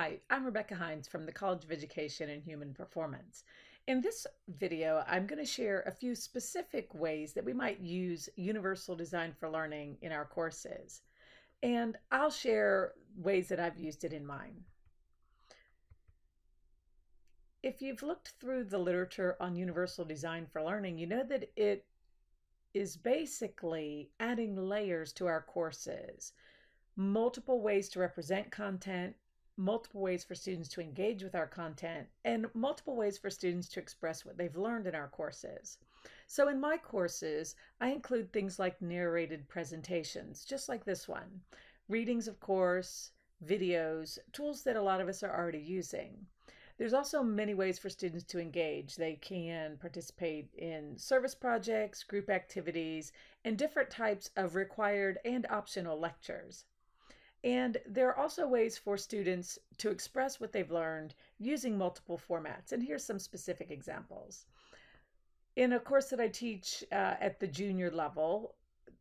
Hi, I'm Rebecca Hines from the College of Education and Human Performance. In this video, I'm going to share a few specific ways that we might use universal design for learning in our courses. And I'll share ways that I've used it in mine. If you've looked through the literature on universal design for learning, you know that it is basically adding layers to our courses, multiple ways to represent content, multiple ways for students to engage with our content, and multiple ways for students to express what they've learned in our courses. So in my courses, I include things like narrated presentations, just like this one, readings, of course, videos, tools that a lot of us are already using. There's also many ways for students to engage. They can participate in service projects, group activities, and different types of required and optional lectures. And there are also ways for students to express what they've learned using multiple formats. And here's some specific examples. In a course that I teach at the junior level,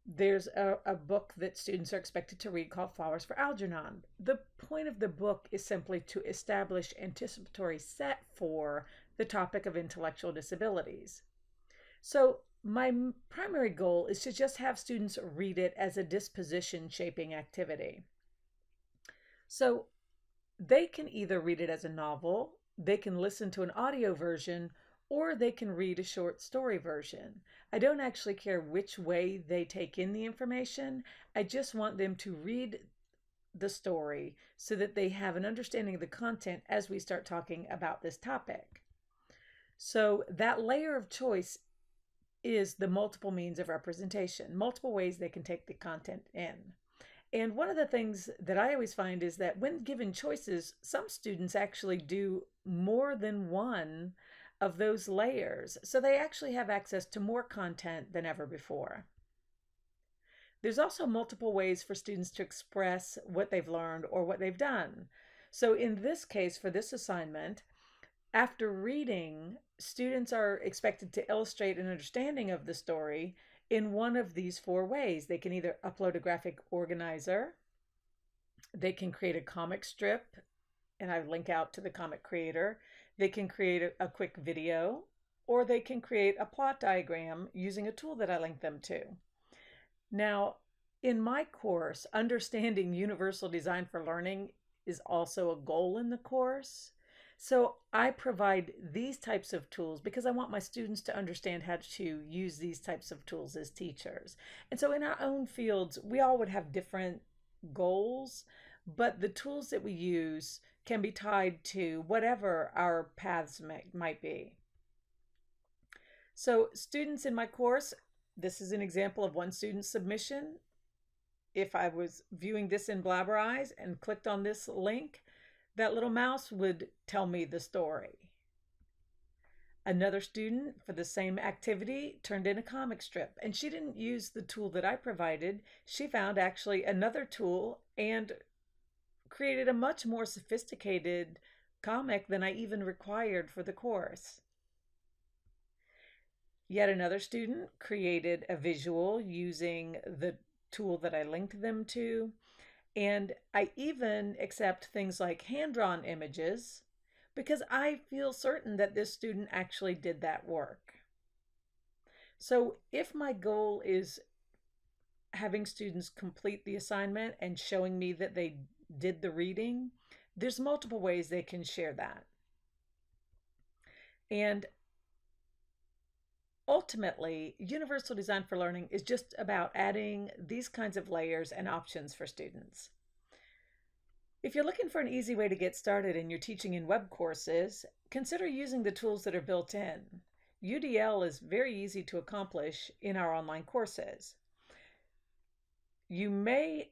there's a book that students are expected to read called Flowers for Algernon. The point of the book is simply to establish anticipatory set for the topic of intellectual disabilities. So my primary goal is to just have students read it as a disposition shaping activity. So they can either read it as a novel, they can listen to an audio version, or they can read a short story version. I don't actually care which way they take in the information. I just want them to read the story so that they have an understanding of the content as we start talking about this topic. So that layer of choice is the multiple means of representation, multiple ways they can take the content in. And one of the things that I always find is that when given choices, some students actually do more than one of those layers. So they actually have access to more content than ever before. There's also multiple ways for students to express what they've learned or what they've done. So in this case, for this assignment, after reading, students are expected to illustrate an understanding of the story in one of these four ways. They can either upload a graphic organizer, they can create a comic strip, and I link out to the comic creator, they can create a quick video, or they can create a plot diagram using a tool that I link them to. Now, in my course, understanding universal design for learning is also a goal in the course. So I provide these types of tools because I want my students to understand how to use these types of tools as teachers. And so in our own fields, we all would have different goals, but the tools that we use can be tied to whatever our paths might be. So students in my course, this is an example of one student's submission. If I was viewing this in Blabber Eyes and clicked on this link, that little mouse would tell me the story. Another student for the same activity turned in a comic strip, and she didn't use the tool that I provided. She found actually another tool and created a much more sophisticated comic than I even required for the course. Yet another student created a visual using the tool that I linked them to. And I even accept things like hand-drawn images because I feel certain that this student actually did that work. So if my goal is having students complete the assignment and showing me that they did the reading, there's multiple ways they can share that. And ultimately, universal design for learning is just about adding these kinds of layers and options for students. If you're looking for an easy way to get started in your teaching in web courses, consider using the tools that are built in. UDL is very easy to accomplish in our online courses. You may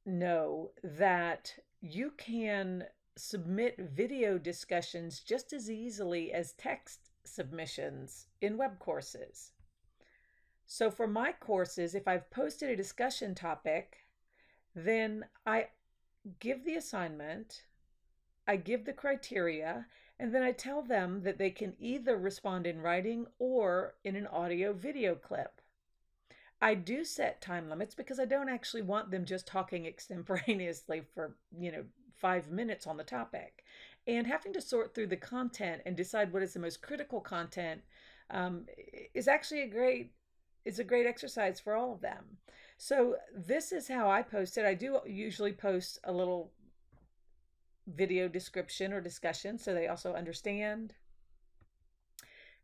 know that you can submit video discussions just as easily as text submissions in web courses. So for my courses, if I've posted a discussion topic, then I give the assignment, I give the criteria, and then I tell them that they can either respond in writing or in an audio video clip. I do set time limits because I don't actually want them just talking extemporaneously for 5 minutes on the topic. And having to sort through the content and decide what is the most critical content um, is actually a great exercise for all of them. So this is how I post it. I do usually post a little video description or discussion so they also understand.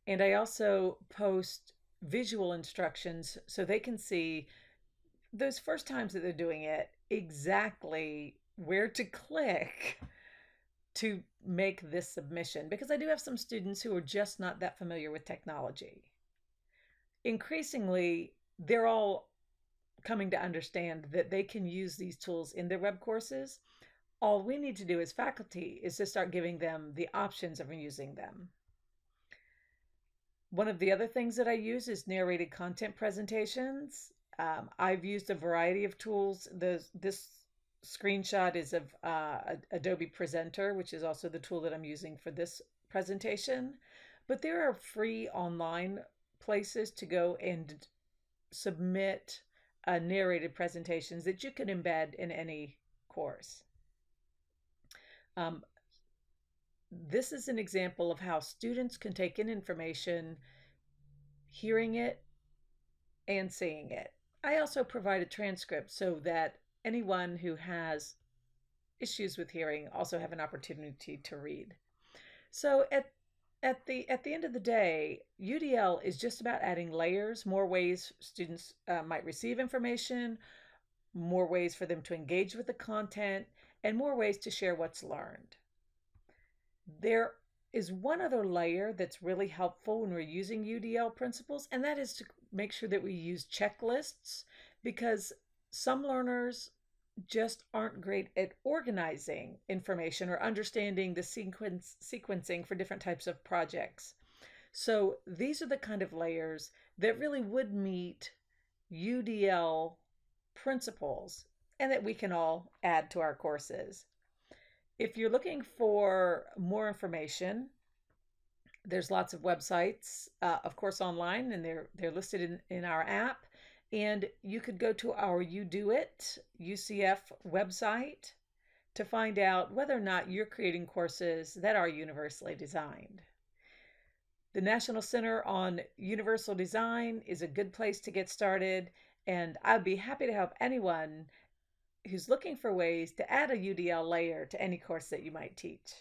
And I also post visual instructions so they can see those first times that they're doing it exactly where to click to make this submission, because I do have some students who are just not that familiar with technology. Increasingly, they're all coming to understand that they can use these tools in their web courses. All we need to do as faculty is to start giving them the options of using them. One of the other things that I use is narrated content presentations. I've used a variety of tools. This screenshot is of Adobe Presenter, which is also the tool that I'm using for this presentation. But there are free online places to go and submit narrated presentations that you can embed in any course. This is an example of how students can take in information, hearing it and seeing it. I also provide a transcript so that anyone who has issues with hearing also have an opportunity to read. So at the end of the day, UDL is just about adding layers, more ways students might receive information, more ways for them to engage with the content, and more ways to share what's learned. There is one other layer that's really helpful when we're using UDL principles, and that is to make sure that we use checklists, because some learners just aren't great at organizing information or understanding the sequencing for different types of projects. So these are the kind of layers that really would meet UDL principles and that we can all add to our courses. If you're looking for more information, there's lots of websites, of course, online, and they're listed in our app. And you could go to our You Do It UCF website to find out whether or not you're creating courses that are universally designed. The National Center on Universal Design is a good place to get started, and I'd be happy to help anyone who's looking for ways to add a UDL layer to any course that you might teach.